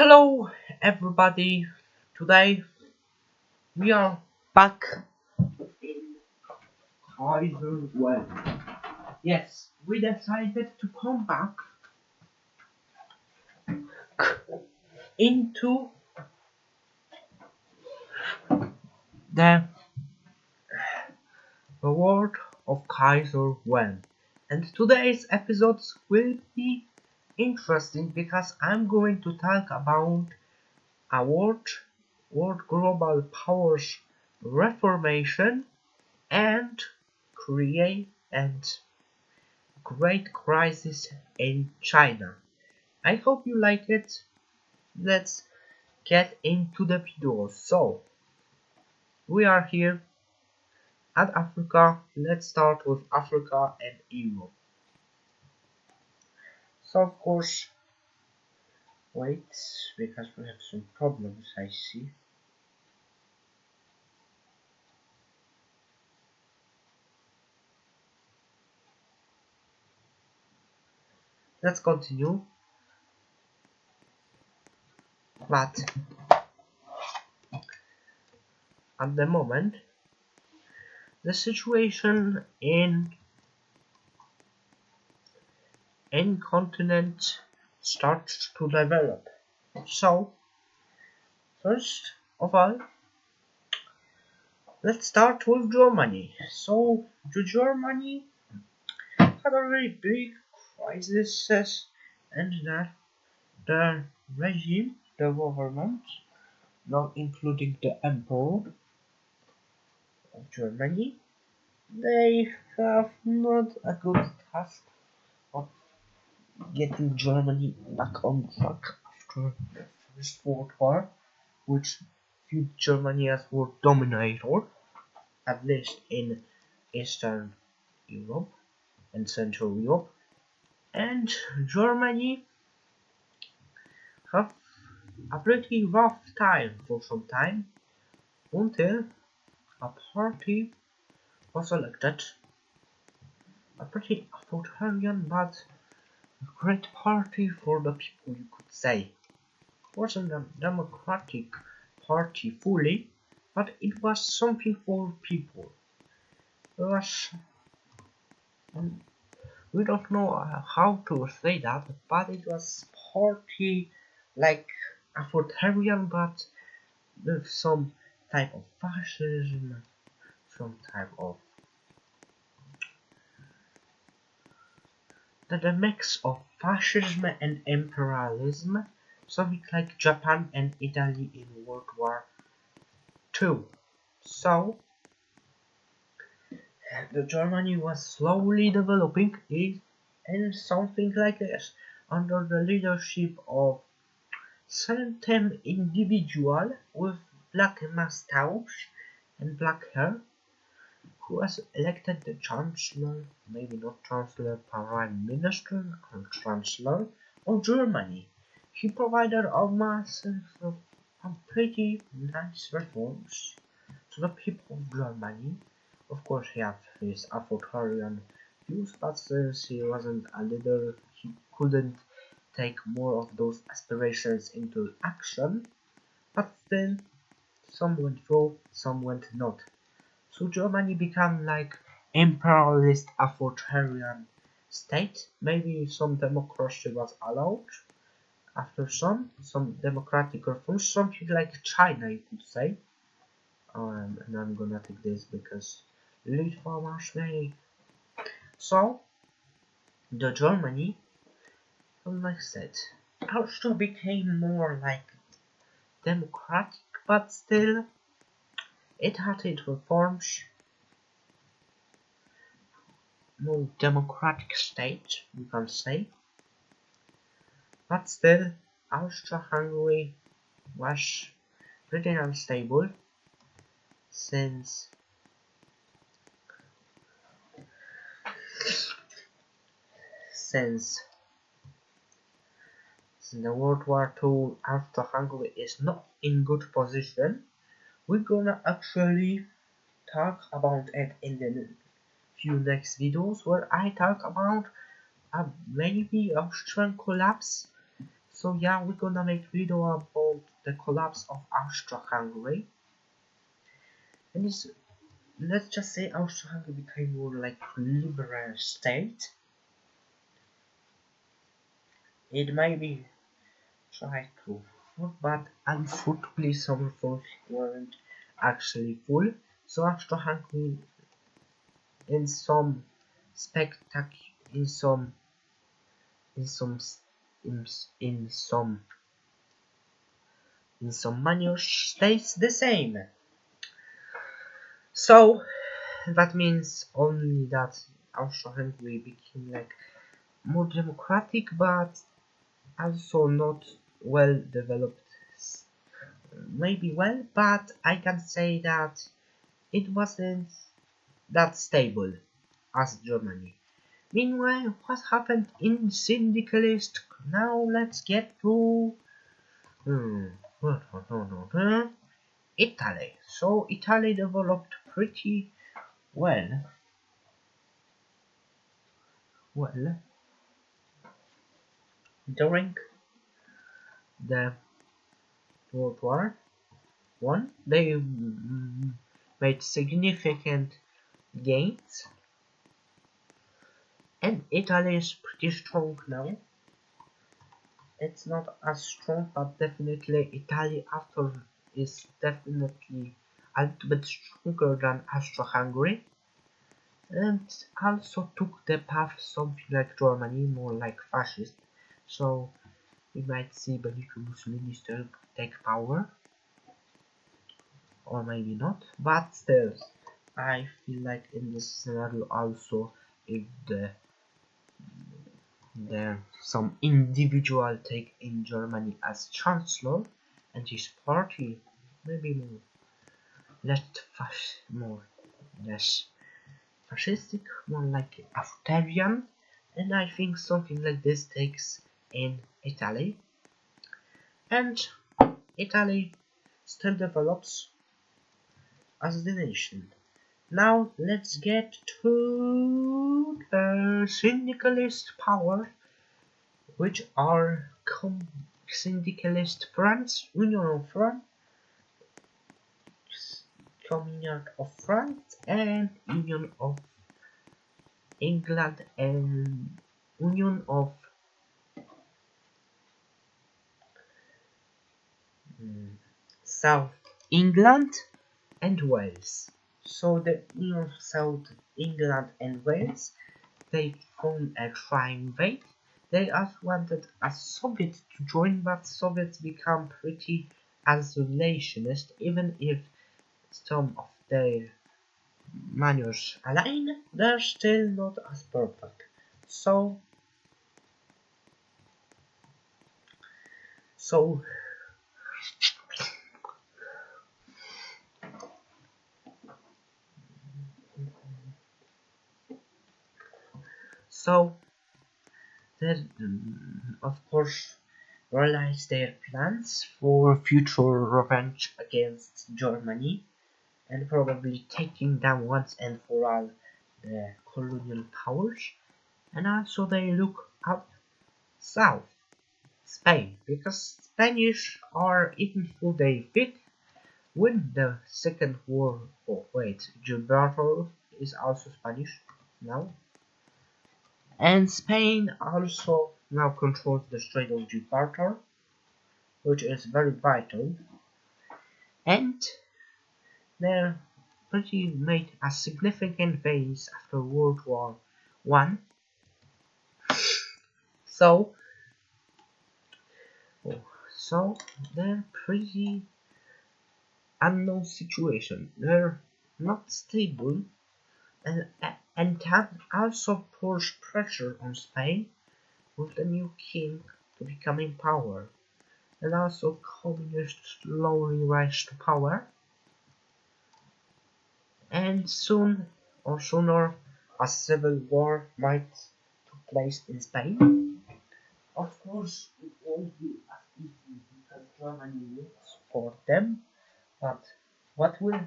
Hello, everybody. Today we are back in Kaiserwhelm. Yes, we decided to come back into the world of Kaiserwhelm. And today's episodes will be interesting because I'm going to talk about a world global powers reformation and create and great crisis in China. I hope you like it. Let's get into the video. So, we are here at Africa. Let's start with Africa and Europe. So, of course, wait, because we have some problems, I see. Let's continue. But at the moment, the situation in continent starts to develop. So, first of all, let's start with Germany. So, Germany had a very big crisis, and the regime, the government, not including the Emperor of Germany, they have not a good task of getting Germany back on track after the First World War, which viewed Germany as world dominator, at least in Eastern Europe and Central Europe. And Germany have a pretty rough time for some time until a party was elected, a pretty authoritarian but great party for the people, you could say. It wasn't a democratic party fully, but it was something for people. It was, we don't know how to say that, but it was party like authoritarian, but with some type of fascism, some type of the mix of fascism and imperialism, something like Japan and Italy in World War II. So the Germany was slowly developing it in something like this under the leadership of certain individual with black mustache and black hair who was elected the Chancellor, maybe not Chancellor, Prime Minister or Chancellor of Germany. He provided a massive pretty nice reforms to the people of Germany. Of course, he had his authoritarian views, but since he wasn't a leader, he couldn't take more of those aspirations into action. But still, some went through, some went not. So Germany became like imperialist authoritarian state. Maybe some democracy was allowed after some democratic reforms, something like China, you could say. And I'm gonna take this because Litva was made. So the Germany, like I said, also became more like democratic, but still it had its reforms. More democratic state, you can say, but still Austria-Hungary was pretty unstable since since the World War II. Austria-Hungary is not in good position. We're gonna actually talk about it in the few next videos where I talk about maybe Austrian collapse. So yeah, we're gonna make video about the collapse of Austro-Hungary, and let's just say Austro-Hungary became more like liberal state. It may be tried to, but unfortunately some reforms weren't actually full. So Austro-Hungary, in some spectac in some in some in, in some in some manners stays the same. So that means only that Austro-Hungary became like more democratic, but also not well developed. Maybe well, but I can say that it wasn't that stable as Germany. Meanwhile, what happened in syndicalist? Now let's get to Italy. So Italy developed pretty well. Well, during the World War One, they made significant gains, and Italy is pretty strong now. It's not as strong, but definitely Italy after is definitely a little bit stronger than Austro-Hungary, and also took the path something like Germany, more like fascist. So we might see Benito Mussolini still take power, or maybe not, but still, I feel like in this scenario also, if there some individual take in Germany as chancellor, and his party maybe more less fascistic, more like authoritarian, and I think something like this takes in Italy, and Italy still develops as the nation. Now let's get to the syndicalist power, which are syndicalist France, Communion of France, and Union of England, and Union of South England and Wales. So the Union of South England and Wales, they formed a triumvirate. They also wanted a Soviet to join, but Soviets become pretty isolationist, even if some of their manners align, they're still not as perfect. So, so, so, they of course realize their plans for future revenge against Germany, and probably taking down once and for all the colonial powers, and also they look up south, Spain, because Spanish are, even though they fit, win the Second War. Oh wait, Gibraltar is also Spanish now, and Spain also now controls the Strait of Gibraltar, which is very vital, and they're pretty made a significant base after World War One. So, oh, so they're pretty unknown situation. They're not stable, and that also puts pressure on Spain with the new king to become in power, and also communists slowly rise to power, and soon or sooner a civil war might take place in Spain. Of course, it won't be as easy because Germany will support them, but what will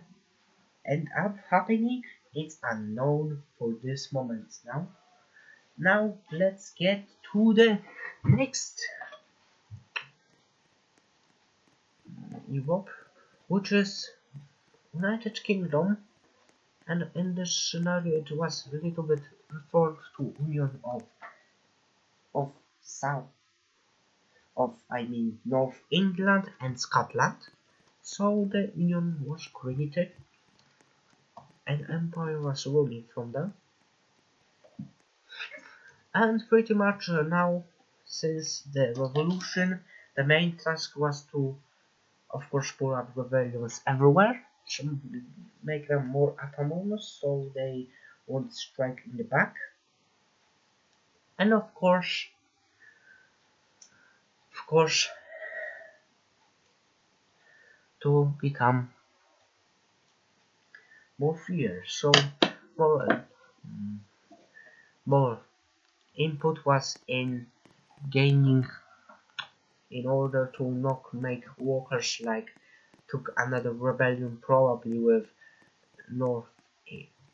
end up happening is unknown for this moment now. Now let's get to the next Europe, which is United Kingdom, and in this scenario it was a little bit referred to Union of South of North England and Scotland. So the Union was created, an empire was ruling from them, and pretty much now, since the revolution, the main task was to, of course, pull up rebellions everywhere, to make them more autonomous so they won't strike in the back, and of course, to become more freer. So more, more input was in gaining in order to not make workers like took another rebellion probably with North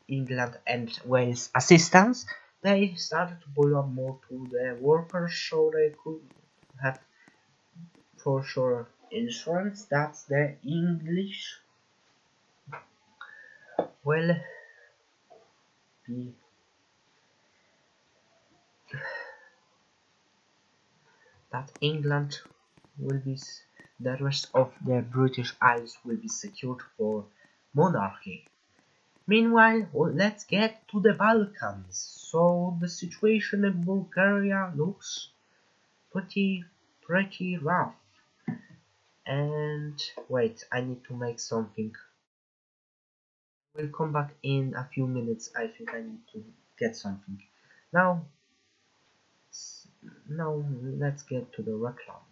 England and Wales assistance. They started to belong more to the workers so they could have for sure insurance. That's the English will be that England will be the rest of the British Isles will be secured for monarchy. Meanwhile, let's get to the Balkans. So the situation in Bulgaria looks pretty rough. And wait, I need to make something. We'll come back in a few minutes. I think I need to get something. Now, now let's get to the reclams.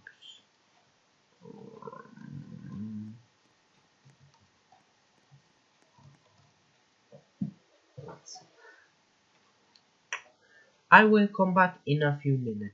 I will come back in a few minutes.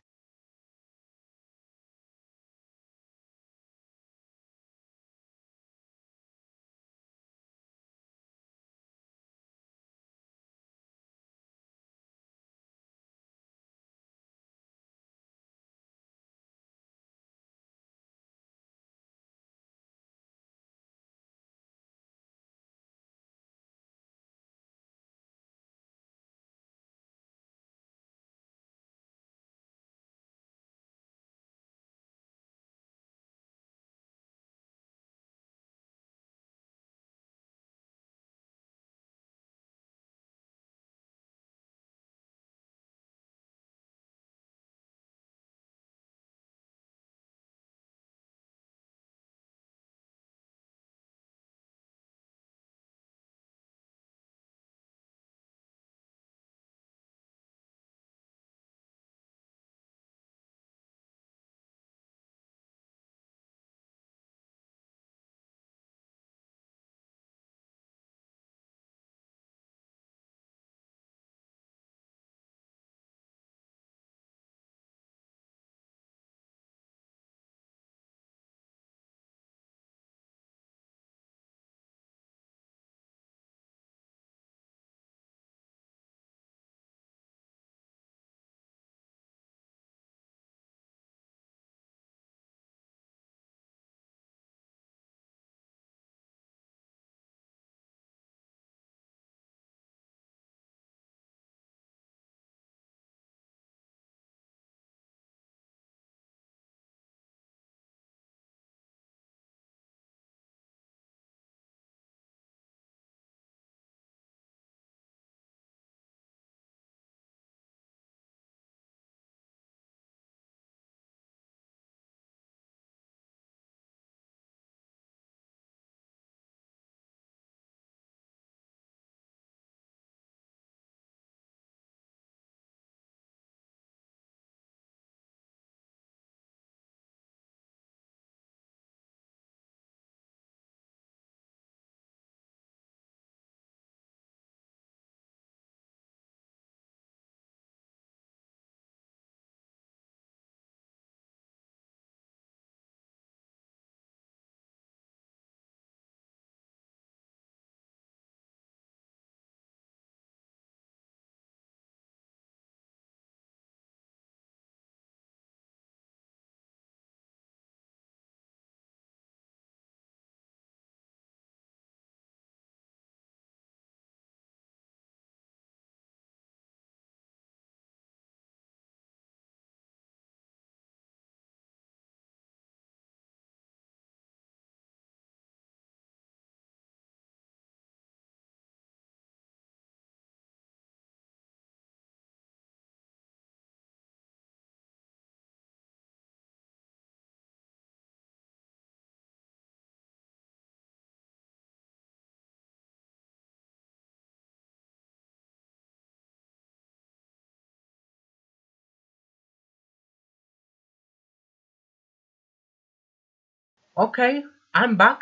Okay, I'm back.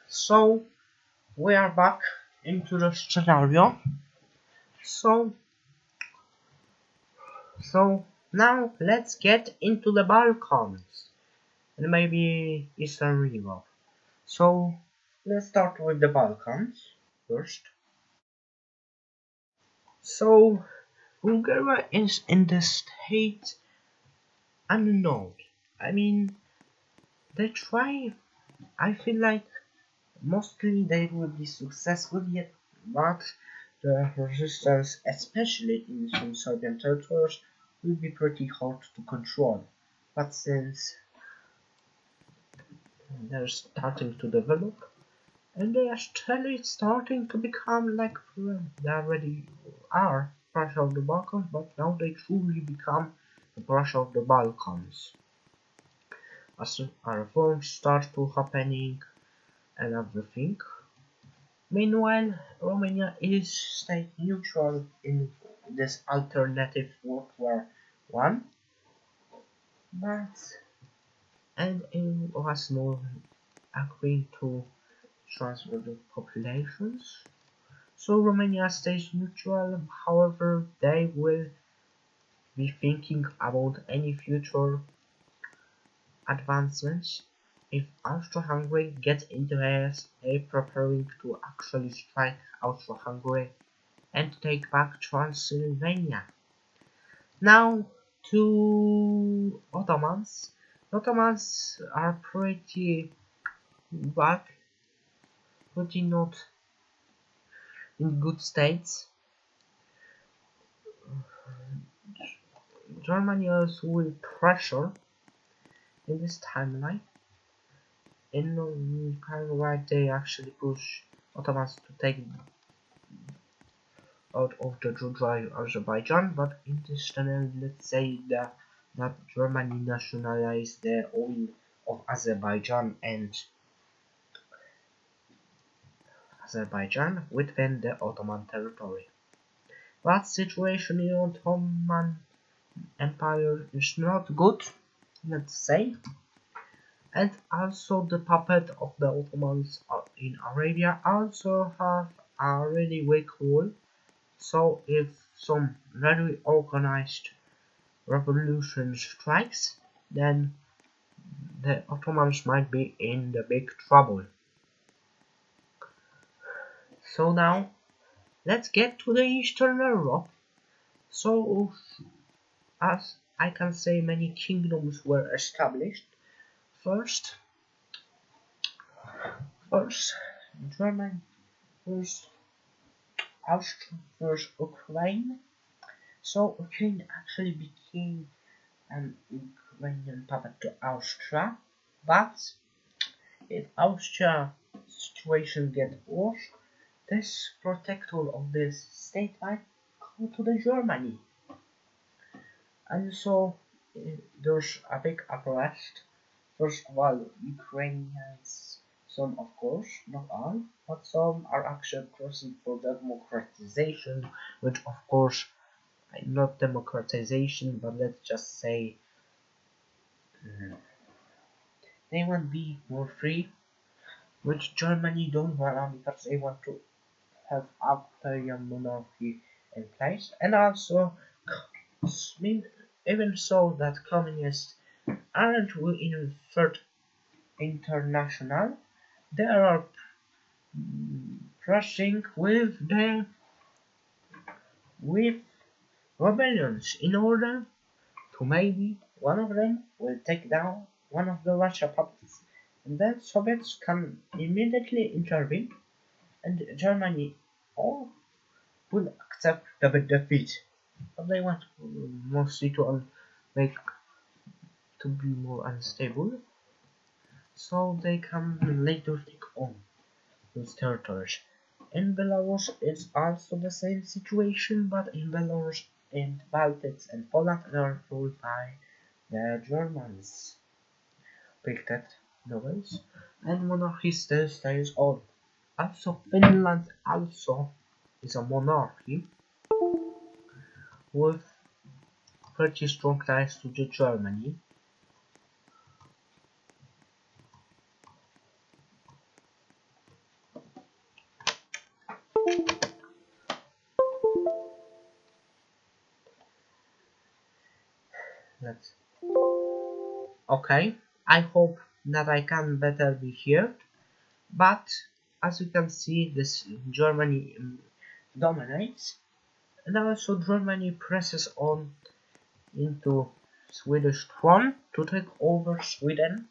So we are back into the scenario. So so now let's get into the Balkans and maybe Eastern Europe. So let's start with the Balkans first. So Bulgaria is in the state unknown. I mean, they try. I feel like mostly they will be successful yet, but the resistance, especially in some Serbian territories, will be pretty hard to control. But since they're starting to develop, and they are actually starting to become like they already are Russia of the Balkans, but now they truly become the Russia of the Balkans. As reforms start to happening and everything. Meanwhile, Romania is state neutral in this alternative World War One, but and it was not agreeing to transfer the populations. So Romania stays neutral, however they will be thinking about any future advancements if Austro-Hungary gets interested. They preparing to actually strike Austro-Hungary and take back Transylvania. Now to Ottomans. Ottomans are pretty bad, pretty not in good states. Germany also will pressure in this timeline. In kind of right they actually push Ottomans to take out of the Georgia Azerbaijan, but in this channel let's say that Germany nationalized the oil of Azerbaijan within the Ottoman territory. That situation in Ottoman Empire is not good, let's say, and also the puppet of the Ottomans in Arabia also have a really weak rule. So if some very organized revolution strikes, then the Ottomans might be in the big trouble. So now let's get to the Eastern Europe. So as I can say, many kingdoms were established. First, first German, first Austria, first Ukraine. So Ukraine actually became an Ukrainian puppet to Austria, but if Austria situation gets worse, this protector of this state might go to the Germany. And so there's a big unrest. First of all, Ukrainians, some of course, not all, but some are actually crossing for democratization, which of course, not democratization, but let's just say they want to be more free, which Germany don't want because they want to have imperial monarchy in place, and also even so that communists aren't in third international, they are rushing with rebellions in order to maybe one of them will take down one of the Russia puppets, and then Soviets can immediately intervene, and Germany all will accept the defeat. But they want mostly to make to be more unstable, so they can later take on those territories. In Belarus, it's also the same situation, but in Belarus and Baltics and Poland are ruled by the Germans. Pictet nobles and monarchy still stays on. Also, Finland also is a monarchy with pretty strong ties to Germany. let's. Okay, I hope that I can better be heard. But as you can see, this Germany dominates, and also Germany presses on into Swedish throne to take over Sweden.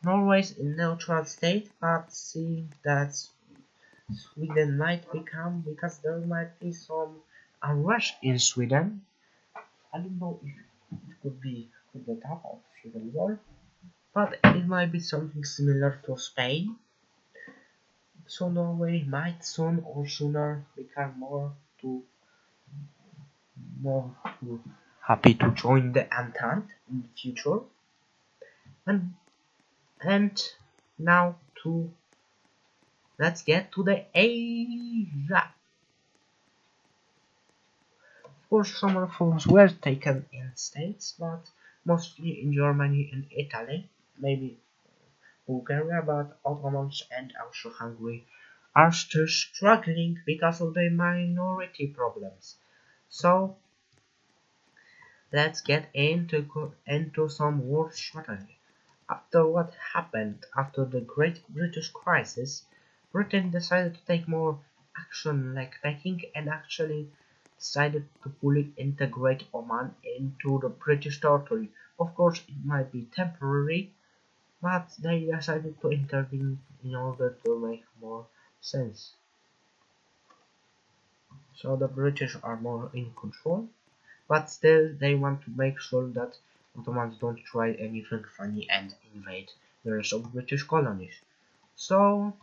Norway's in neutral state, but seeing that Sweden might become, because there might be some unrest in Sweden. I don't know if it could be coup d'etat or civil war, but it might be something similar to Spain. So Norway might soon or sooner become more happy to join the Entente in the future. And and now to let's get to the Asia. Of course, some reforms were taken in states, but mostly in Germany and Italy, maybe Bulgaria, but Ottomans and also Hungary are still struggling because of the minority problems. So let's get into some war strategy. After what happened after the Great British Crisis, Britain decided to take more action like Viking and actually decided to fully integrate Oman into the British territory. Of course, it might be temporary, but they decided to intervene in order to make more sense. So the British are more in control, but still they want to make sure that Ottomans don't try anything funny and invade the rest of British colonies. So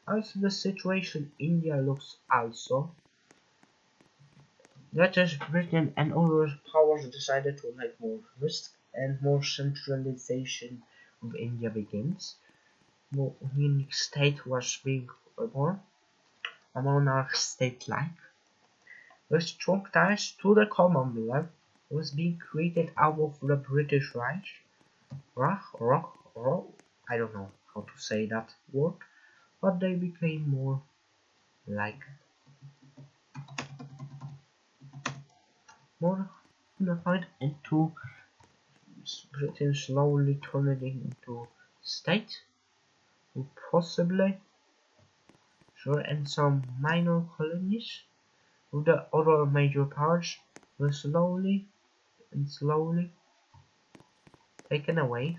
as the situation in India looks also, British Britain and other powers decided to make more risk and more centralization of India begins. More unique state was being born, a monarch state-like, with strong ties to the Commonwealth was being created out of the British Reich. I don't know how to say that word, but they became like more unified into Britain slowly turning into state, with possibly sure and some minor colonies, with the other major powers were slowly taken away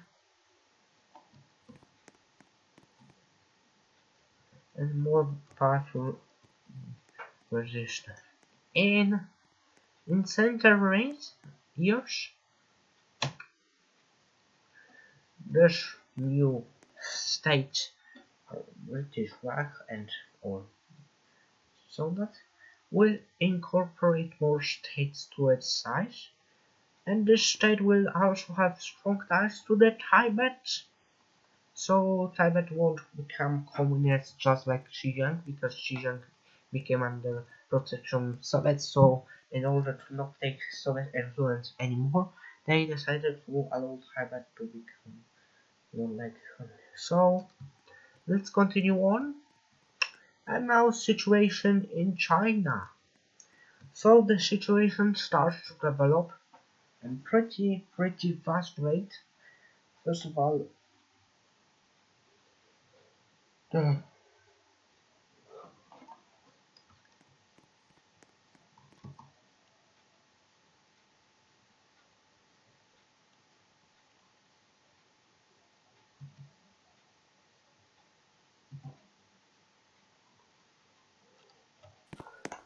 and more powerful resistance. In century years, this new state, British Reich and or so that will incorporate more states to its size, and this state will also have strong ties to the Tibet. So Tibet won't become communist just like Xinjiang because Xinjiang became under protection of Soviet. So in order to not take Soviet influence anymore, they decided to allow Tibet to become like. So let's continue on. And now situation in China. So the situation starts to develop in pretty fast rate. First of all, the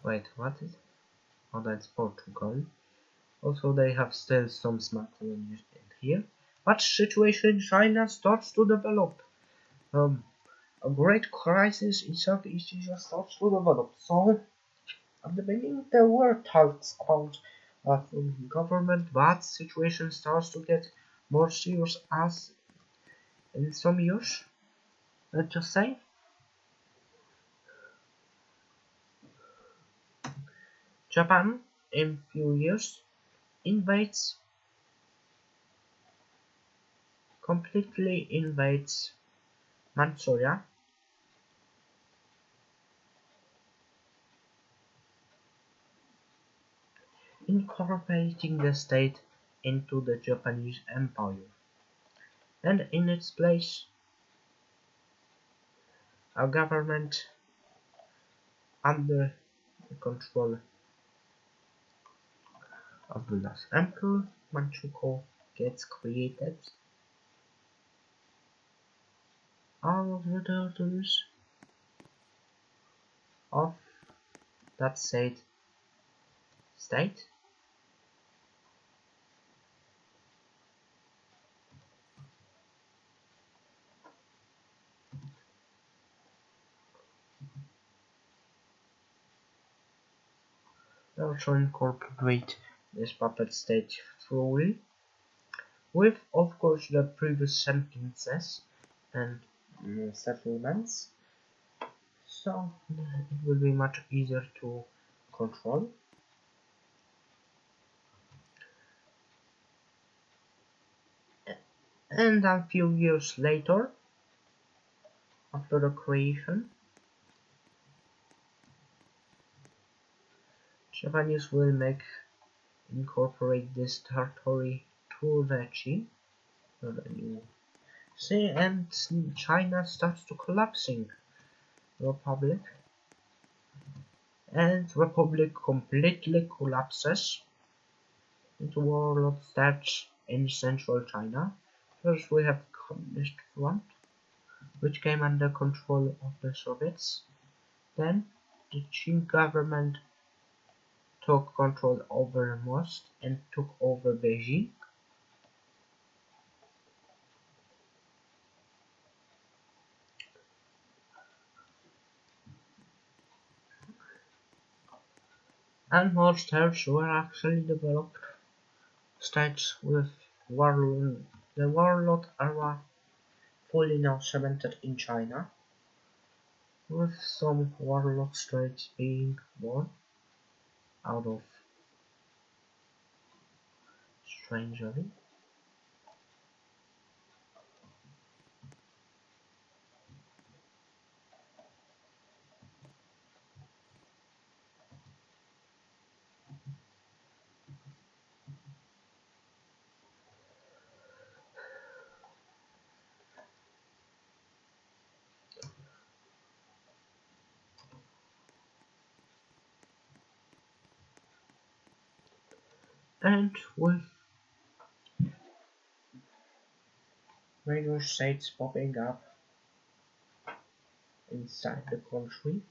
wait, what is? Oh, that's Portugal. Also, they have still some smart colonies in here. But situation in China starts to develop. A great crisis in Southeast Asia starts to develop. So at the beginning, there were talks about government, but situation starts to get more serious as in some years. Let's just say Japan in few years invades completely invades Manchuria, incorporating the state into the Japanese Empire, and in its place a government under the control of the last emperor Manchukuo gets created. All of the daughters of that said state also incorporate this puppet state fully, with of course the previous sentences and settlements, so it will be much easier to control. And a few years later, after the creation, Japanese will incorporate this territory to the Qi, the new sea, and China starts to collapsing republic, and republic completely collapses into warlord starts in central China. First we have Communist Front, which came under control of the Soviets. Then the Qing government took control over most and took over Beijing. And more states were actually developed states with the warlord era fully now cemented in China, with some warlord states being born out of strangely. And with major states popping up inside the country,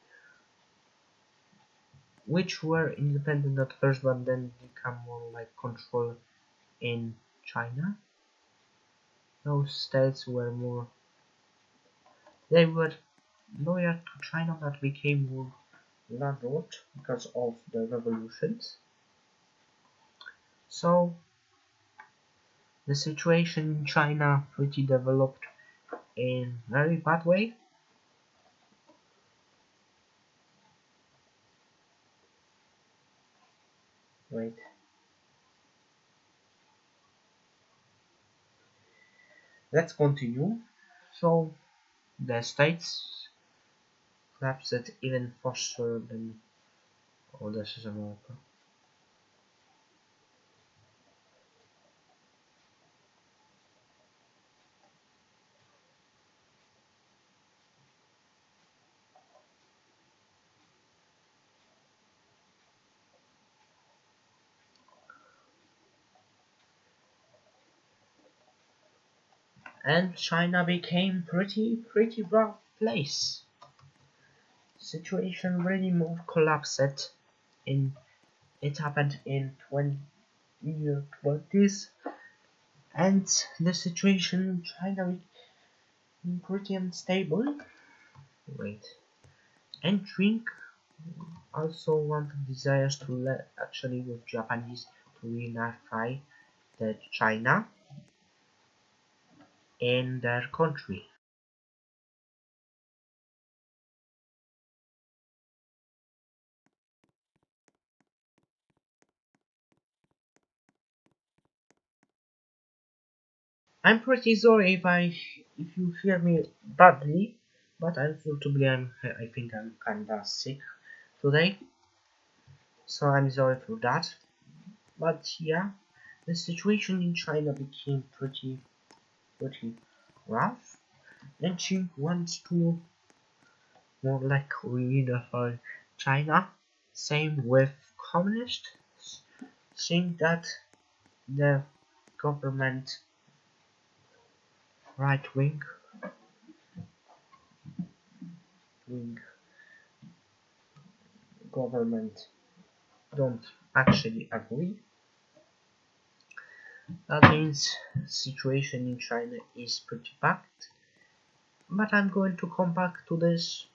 which were independent at first but then become more like control in China. Those states were more, they were loyal to China but became more landlord because of the revolutions. So the situation in China pretty developed in very bad way. Wait. Let's continue. So the states collapsed even faster than all this is America. And China became pretty rough place. Situation really more collapsed in it happened in 2020s, and the situation in China became pretty unstable. Wait. And drink also one desires to actually with Japanese to reunify the China in their country. I'm pretty sorry if you hear me badly, but unfortunately I think I'm kinda sick today, so I'm sorry for that. But yeah, the situation in China became pretty rough, and Qing wants to more like reunify China. Same with communists, think that the government right wing government don't actually agree. That means situation in China is pretty bad. But I'm going to come back to this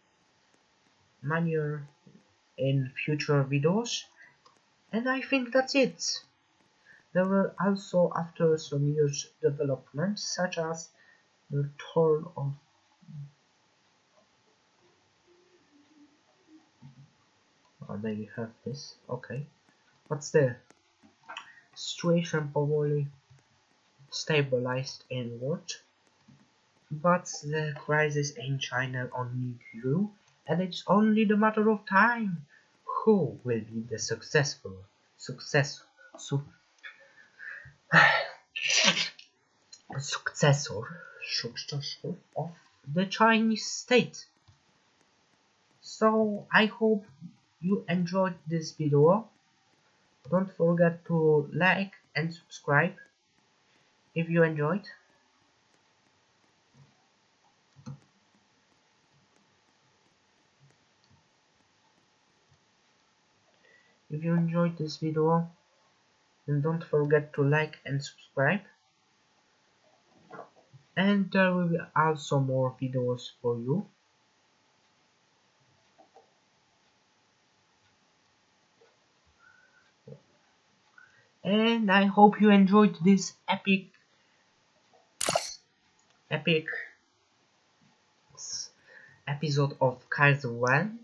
manner in future videos, and I think that's it. There were also after some years developments such as the turn of there you have this, okay. What's the situation probably stabilized inward, but the crisis in China only grew, and it's only the matter of time who will be the success su, successor of the Chinese state. So I hope you enjoyed this video. Don't forget to like and subscribe if you enjoyed. If you enjoyed this video, then don't forget to like and subscribe. And there will be also more videos for you. And I hope you enjoyed this epic episode of Kaiserwhelm.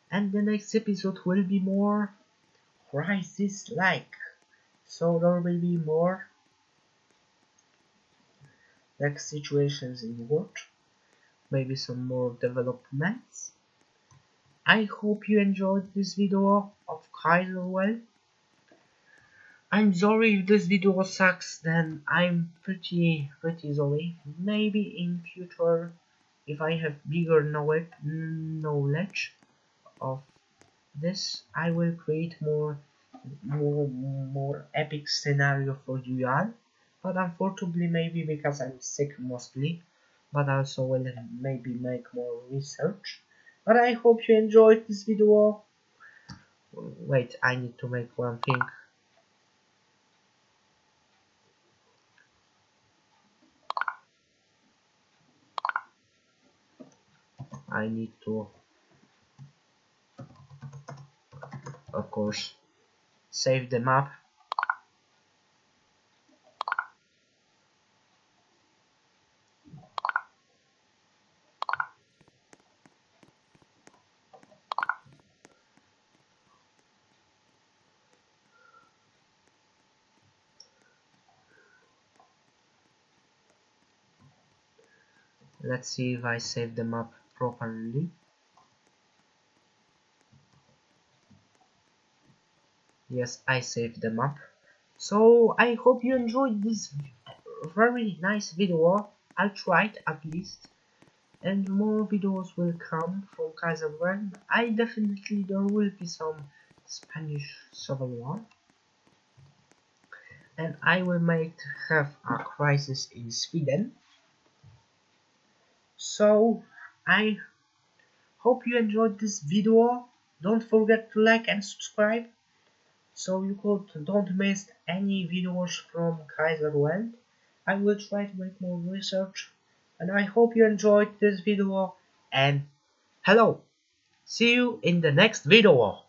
And the next episode will be more crisis-like. So there will be more like situations in the world, maybe some more developments. I hope you enjoyed this video of Kaiserwhelm. I'm sorry if this video sucks, then I'm pretty sorry. Maybe in future, if I have bigger knowledge of this, I will create more epic scenario for you all. But unfortunately, maybe because I'm sick mostly, but also will maybe make more research. But I hope you enjoyed this video. Wait, I need to make one thing. I need to, of course, save the map. Let's see if I save the map properly. Yes, I saved the map. So I hope you enjoyed this very nice video. I'll try it at least. And more videos will come from Kaiserwhelm. I definitely there will be some Spanish Civil War. And I will have a crisis in Sweden. So I hope you enjoyed this video. Don't forget to like and subscribe so you don't miss any videos from Kaiserwhelm. I will try to make more research, and I hope you enjoyed this video, and hello, see you in the next video.